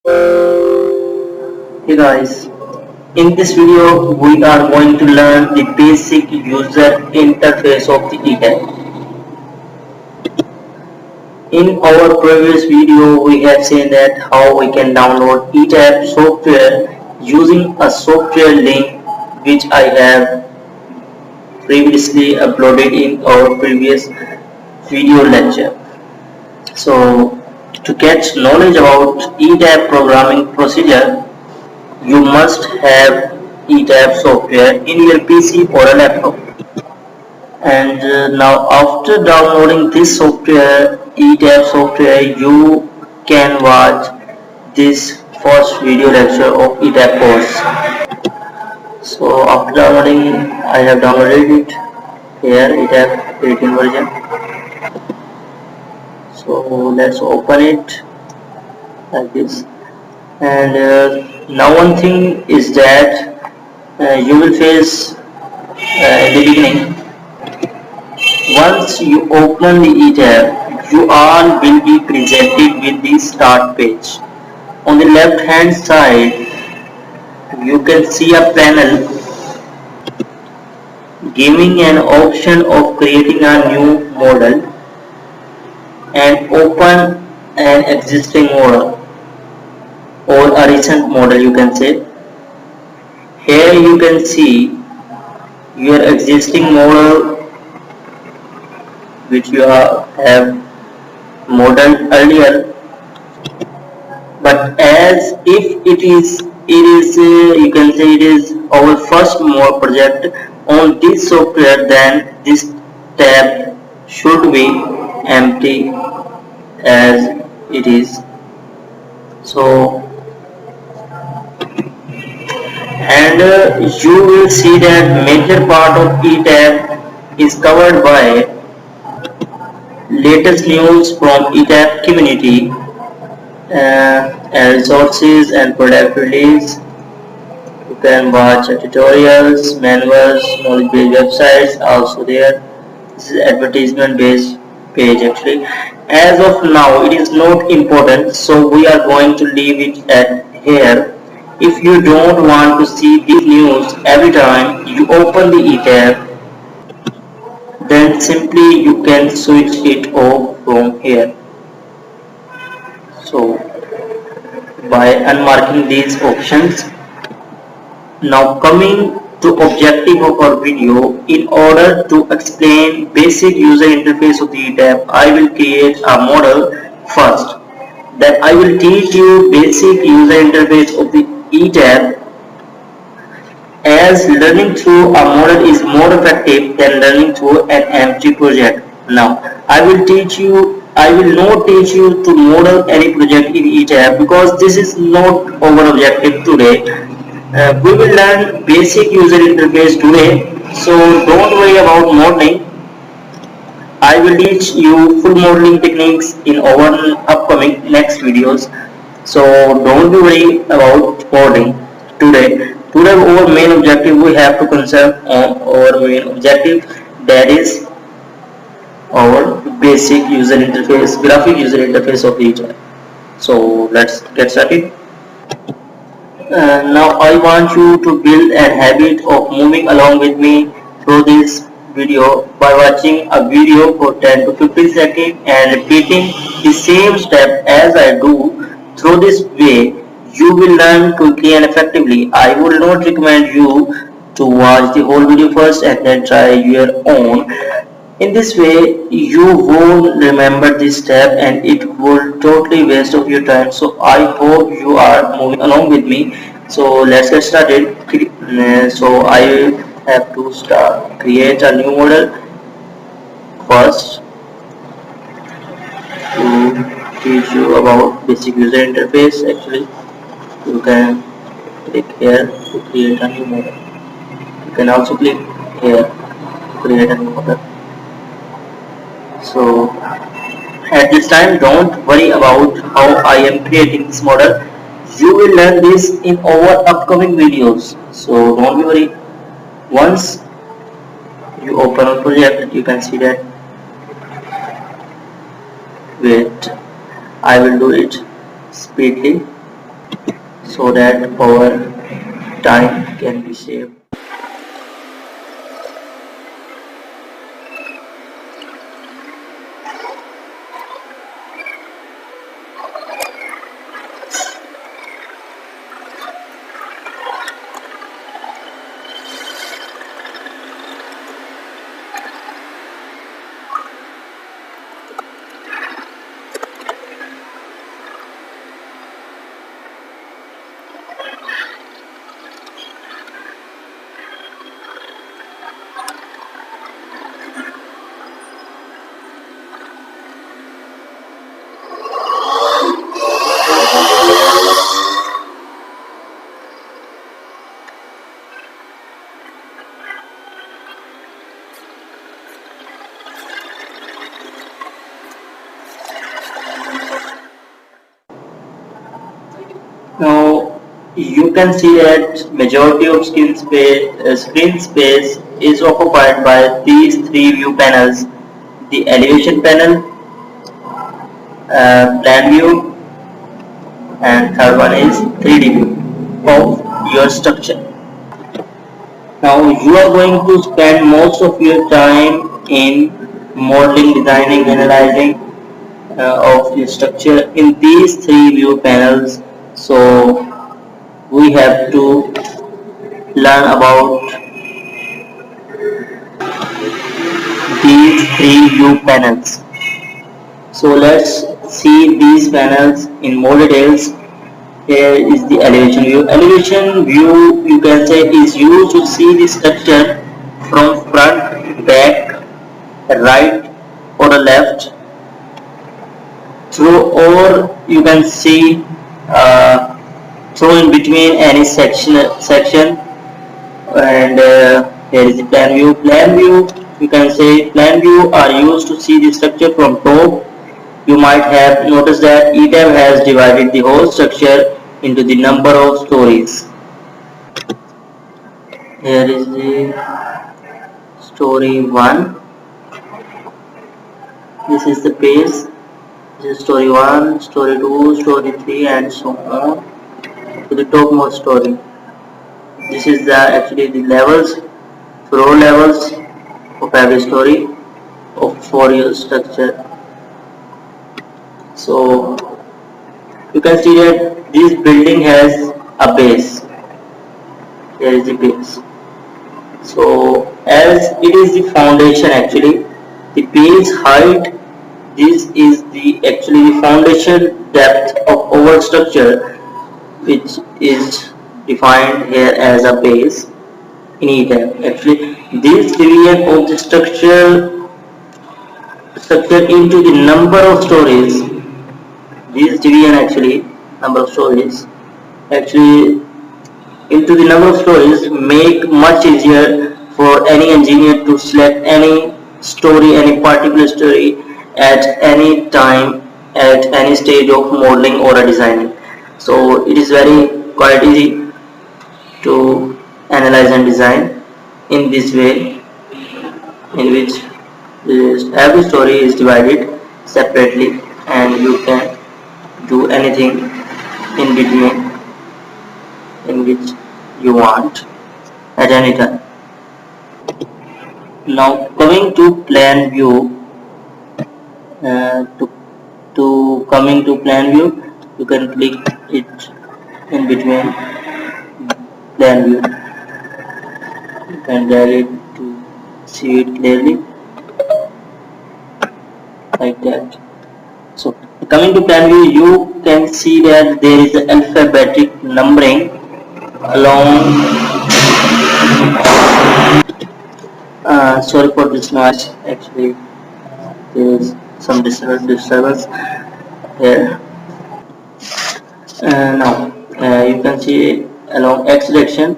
Hey guys, in this video we are going to learn the basic user interface of the eTab. In our previous video we have seen that how we can download eTab software using a software link which I have previously uploaded in our previous video lecture. So to get knowledge about eTab programming procedure, you must have eTab software in your PC or a laptop. And now after downloading this software, eTab software, you can watch this first video lecture of eTab course. So after downloading, I have downloaded it here, eTab 18 version. So let's open it like this. And now one thing is that you will face in the beginning. Once you open the eTab, you all will be presented with the start page. On the left hand side, you can see a panel giving an option of creating a new model and open an existing model or a recent model, you can say. Here you can see your existing model which you have modeled earlier, but as if it is you can say it is our first more project on this software, then this tab should be empty as it is. So and you will see that major part of eTab is covered by latest news from eTab community, and resources and product release. You can watch tutorials, manuals, knowledge based websites also there. This is advertisement based page actually. As of now it is not important, so we are going to leave it at here. If you don't want to see this news every time you open the eTab, then simply you can switch it off from here. So by unmarking these options. Now coming to objective of our video, in order to explain basic user interface of the eTab, I will create a model first. Then I will teach you basic user interface of the eTab, as learning through a model is more effective than learning through an empty project. Now I will not teach you to model any project in eTab because this is not our objective today. We will learn basic user interface today, so don't worry about modeling. I will teach you full modeling techniques in our upcoming next videos, so don't worry about modeling today. Today our main objective, we have to concentrate on our main objective, that is our basic user interface, graphic user interface of eTab. So let's get started. Now I want you to build a habit of moving along with me through this video by watching a video for 10 to 15 seconds and repeating the same step as I do. Through this way, you will learn quickly and effectively. I would not recommend you to watch the whole video first and then try your own. In this way, you won't remember this step and it will totally waste of your time. So I hope you are moving along with me. So let's get started. So I have to create a new model first to teach you about basic user interface. Actually, you can click here to create a new model. You can also click here to create a new model. So at this time, don't worry about how I am creating this model. You will learn this in our upcoming videos. So don't be worried. Once you open a project, you can see that. Wait, I will do it speedily. so that our time can be saved. Now you can see that majority of screen space is occupied by these three view panels: the elevation panel, plan view, and third one is 3D view of your structure. Now you are going to spend most of your time in modeling, designing, analyzing of the structure in these three view panels. So we have to learn about these three view panels. So let's see these panels in more details. Here is the elevation view. Elevation view, you can say, is used to see the structure from front, back, right or left through, or you can see through in between any section. And here is the plan view. Plan view, you can say, plan view are used to see the structure from top. You might have noticed that ETAB has divided the whole structure into the number of stories. Here is the story 1. This is the page. This is story 1, story 2, story 3, and so on to the topmost story. This is actually the levels, row levels of every story for your structure. So you can see that this building has a base. Here is the base. So as it is the foundation, actually the base height, this is actually the foundation depth of our structure, which is defined here as a base in ETAB. Actually this division of the structure into the number of stories, this division actually number of stories actually into the number of stories make much easier for any engineer to select any story, any particular story at any time, at any stage of modeling or designing. So it is quite easy to analyze and design in this way, in which every story is divided separately and you can do anything in between in which you want at any time. Now coming to plan view, coming to plan view, you can click it in between plan view. You can drag it to see it clearly like that. So coming to plan view, you can see that there is alphabetic numbering along. Sorry for this noise, actually there is some disturbance here. Now you can see along X direction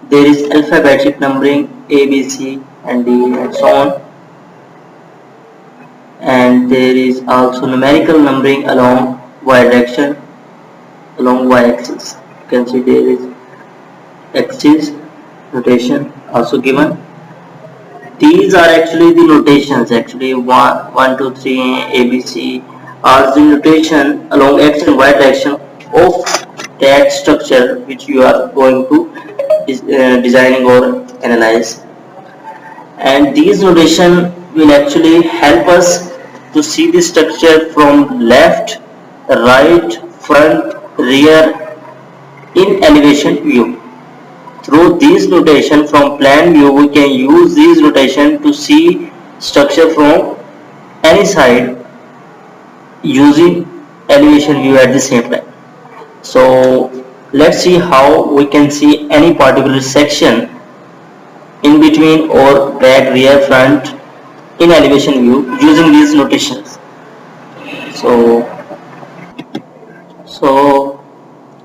there is alphabetic numbering A, B, C and D and so on, and there is also numerical numbering along Y direction, along Y axis. You can see there is axis notation also given. These are actually the notations, actually 1, 2, 3, A, B, C are the notation along X and Y direction of that structure which you are going to designing or analyze. And these notation will actually help us to see the structure from left, right, front, rear in elevation view. Through these notation from plan view, we can use these notation to see structure from any side using elevation view at the same time. So let's see how we can see any particular section in between or back, rear, front in elevation view using these notations. So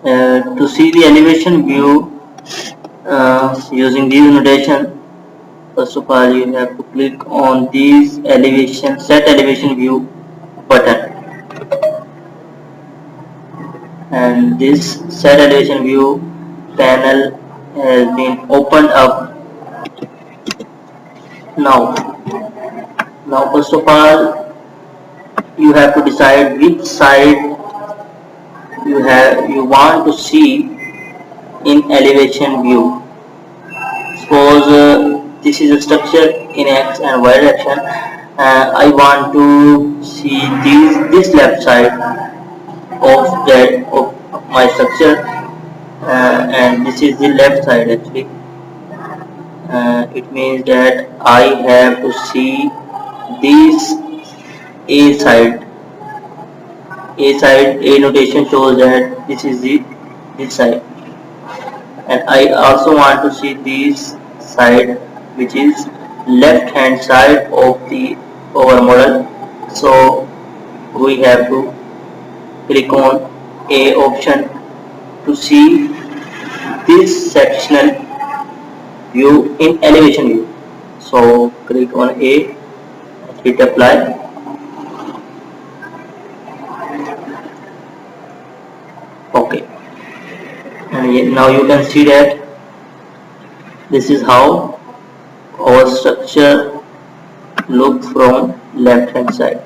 to see the elevation view using these notation, first of all you have to click on these set elevation view button, and this set elevation view panel has been opened up. Now first of all you have to decide which side you want to see in elevation view. Suppose this is a structure in x and y direction. I want to see this left side of my structure, and this is the left side actually. It means that I have to see this A side. A notation shows that this is this side, and I also want to see this side which is left hand side of our model. So we have to click on A option to see this sectional view in elevation view. So click on A, hit apply. Okay, and now you can see that this is how our structure looks from left hand side.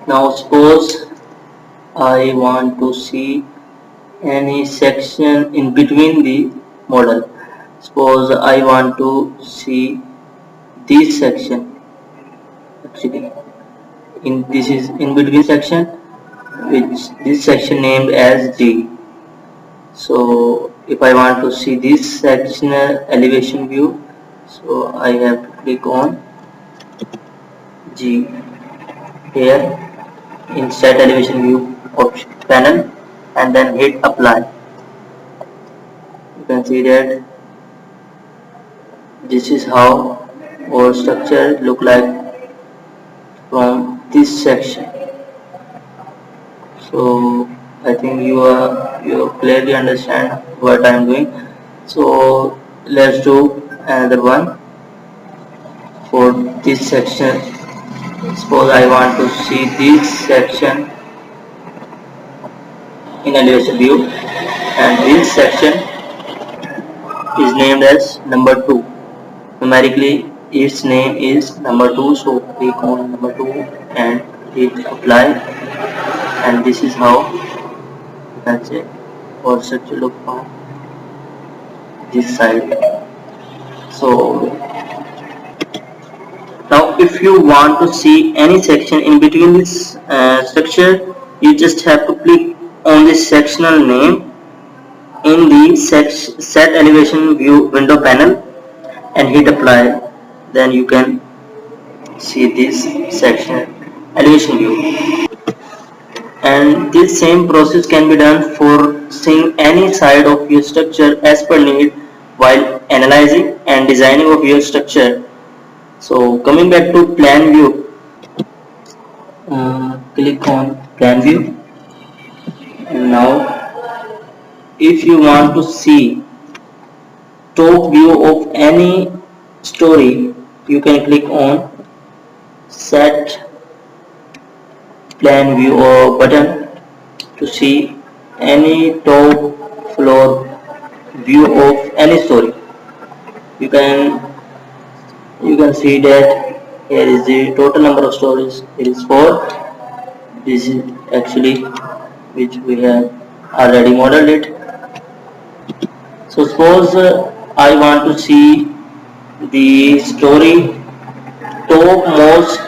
Now suppose I want to see any section in between the model. Suppose I want to see this section. Actually, this is in between section, which this section named as G. So if I want to see this sectional elevation view, so I have to click on G here in set elevation view option panel, and then hit apply. You can see that this is how our structure look like from this section. So I think you clearly understand what I am doing. So let's do another one for this section. Suppose I want to see this section in elevation view, and this section is named as number 2. Numerically its name is number 2, so click on number 2 and hit apply, and this is how you can say our structure look from this side. So now if you want to see any section in between this structure, you just have to click on the sectional name in the set elevation view window panel and hit apply. Then you can see this section elevation view, and this same process can be done for seeing any side of your structure as per need while analyzing and designing of your structure. So coming back to plan view, click on plan view, and now if you want to see top view of any story, you can click on set plan view or button to see any top floor view of any story. You can see that Here is the total number of stories. It is 4. This is actually which we have already modeled it. So suppose I want to see the story topmost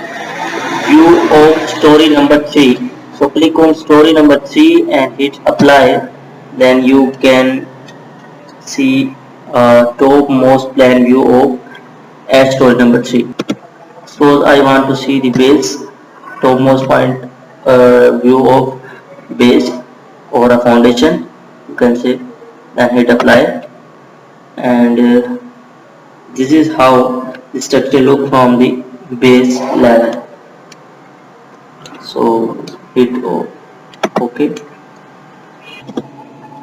view of story number 3. So click on story number 3 and hit apply. Then you can see topmost plan view of at story number 3. Suppose I want to see the base topmost point view of base or a foundation. You can say, then hit apply, and this is how the structure look from the base level. So hit OK,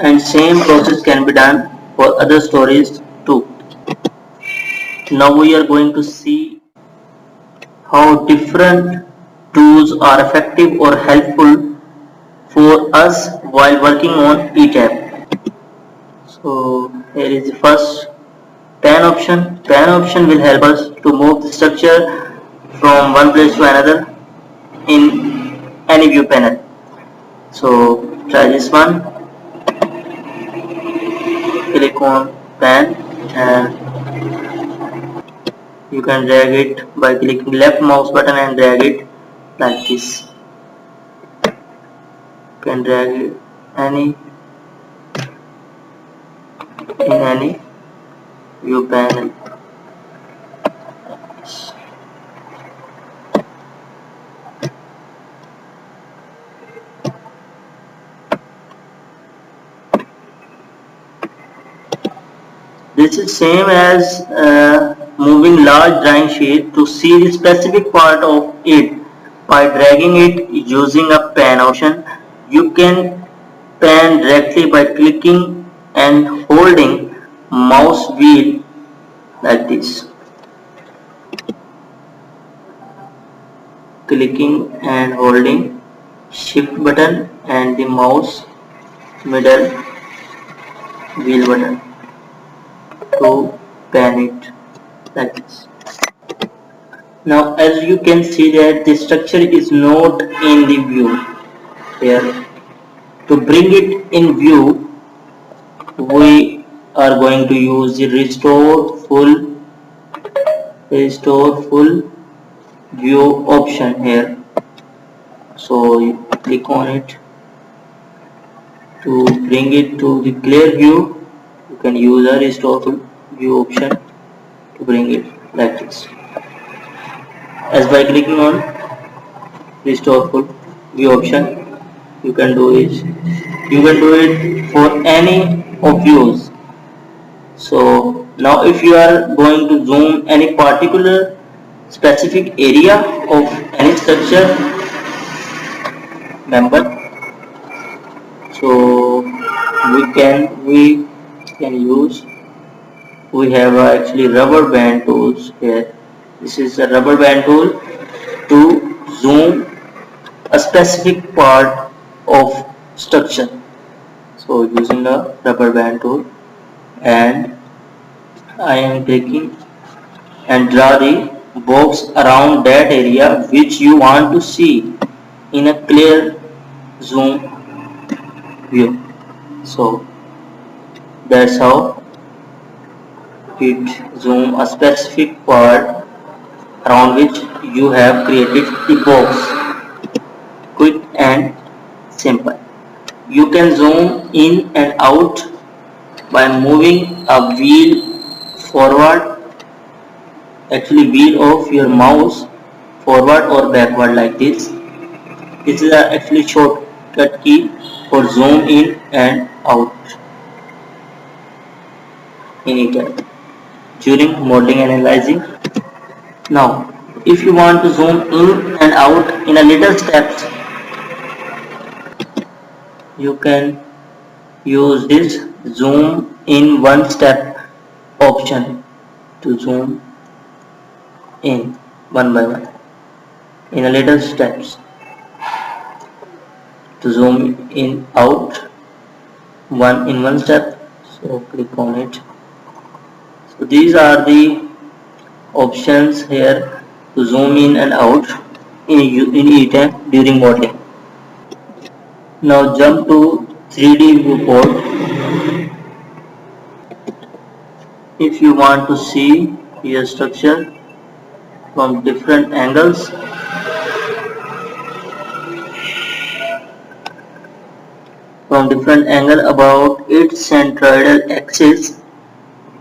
and same process can be done for other stories too. Now we are going to see how different tools are effective or helpful for us while working on ETAP. So here is the first pan option. Pan option will help us to move the structure from one place to another in any view panel. So try this one. Click on pan and you can drag it by clicking left mouse button and drag it like this. You can drag it in any view panel. This is same as moving large drawing sheet to see the specific part of it by dragging it using a pan option. You can pan directly by clicking and holding mouse wheel like this. Clicking and holding shift button and the mouse middle wheel button to pan it like this. Now as you can see that the structure is not in the view here. To bring it in view, we are going to use the restore full view option here. So you click on it to bring it to the clear view. You can use a restore full view option to bring it like this. As by clicking on restore full view option, you can do it for any of views. So now if you are going to zoom any particular specific area of any structure member, so we can use, we have actually rubber band tools here. This is a rubber band tool to zoom a specific part of structure. So using the rubber band tool, and I am clicking and draw the box around that area which you want to see in a clear zoom view. So that's how it zoom a specific part around which you have created the box. Quick and simple. You can zoom in and out by moving a wheel forward, actually wheel of your mouse forward or backward like this. This is actually shortcut key for zoom in and out in it during modeling and analyzing. Now if you want to zoom in and out in a little steps, you can use this zoom in one step option to zoom in one by one in a little steps. To zoom in out in one step, so click on it. So these are the options here to zoom in and out in eTap during modeling. Now jump to 3D viewport. If you want to see your structure from different angles, about its centroidal axis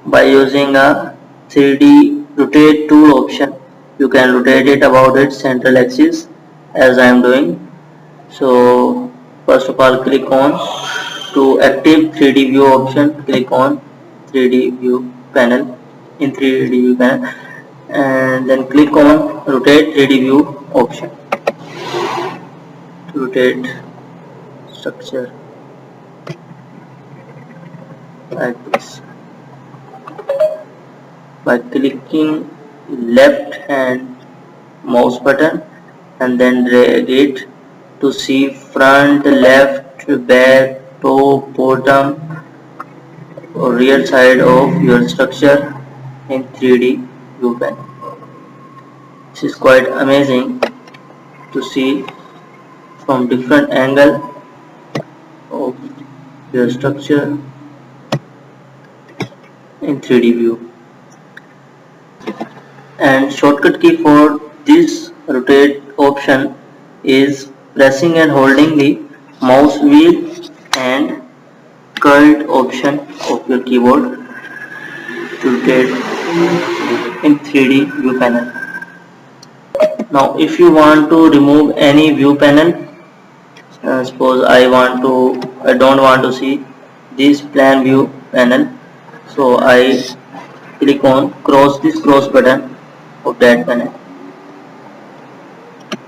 by using a 3D rotate tool option, you can rotate it about its central axis as I am doing. So first of all, click on to active 3D view option, click on 3D view panel in 3D view panel, and then click on rotate 3D view option to rotate structure like this by clicking left hand mouse button and then drag it to see front, left, back, top, bottom or rear side of your structure in 3D view panel. This is quite amazing to see from different angle of your structure in 3D view. And shortcut key for this rotate option is pressing and holding the mouse wheel and curled option of your keyboard to rotate in 3D view panel. Now if you want to remove any view panel, suppose I don't want to see this plan view panel, so I click on this cross button of that panel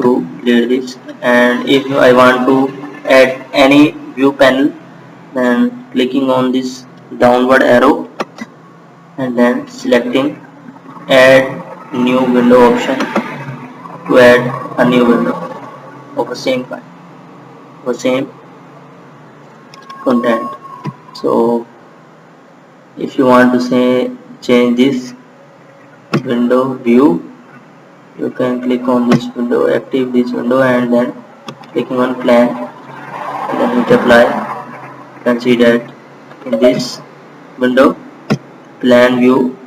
to clear this. And if I want to add any view panel, then clicking on this downward arrow and then selecting add new window option to add a new window of the same kind, of the same content. So if you want to say change this window view, you can click on this window, active this window, and then clicking on plan and then hit apply. You can see that in this window plan view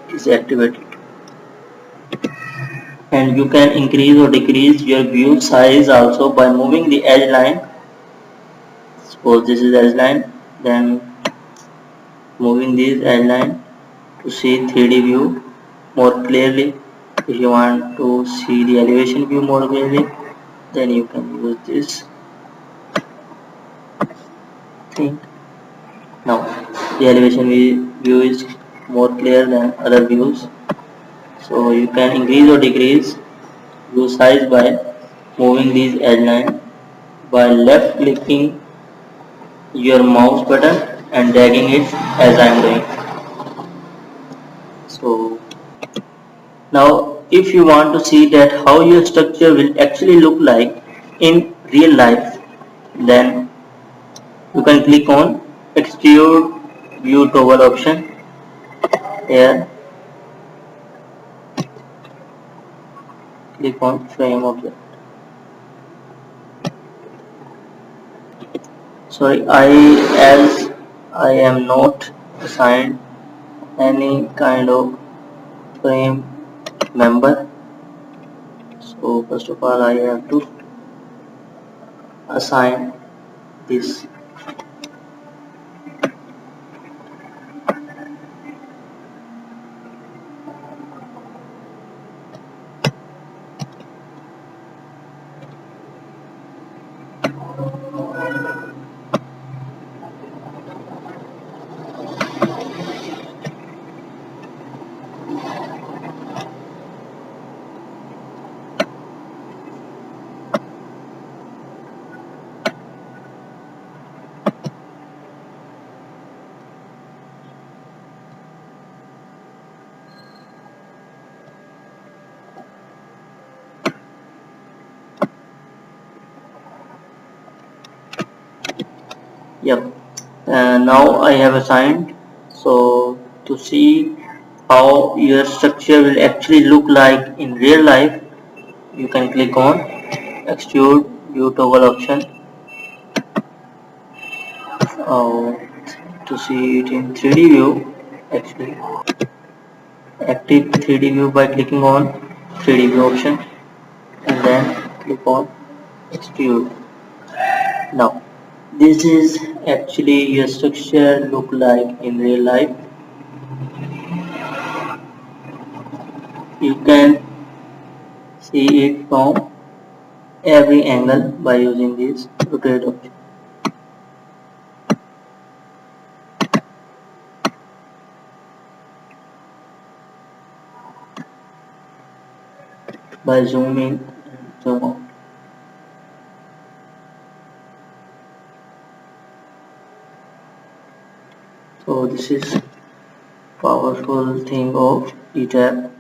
is activated. And you can increase or decrease your view size also by moving the edge line. Suppose this is edge line, then moving this edge line to see 3D view more clearly. If you want to see the elevation view more clearly, then you can use this thing. Now the elevation view is more clear than other views, so you can increase or decrease view size by moving these edge line by left clicking your mouse button and dragging it as I am doing. So now if you want to see that how your structure will actually look like in real life, then you can click on extrude view toggle option here, click on frame object. Sorry, as I am not assigned any kind of frame member, so first of all I have to assign this. Yep, now I have assigned. So to see how your structure will actually look like in real life, you can click on extrude view toggle option to see it in 3D view. Actually active 3D view by clicking on 3D view option and then click on extrude. Now this is actually your structure look like in real life. You can see it from every angle by using this rotate option. By zooming and zoom out. So this is powerful thing of ETAP.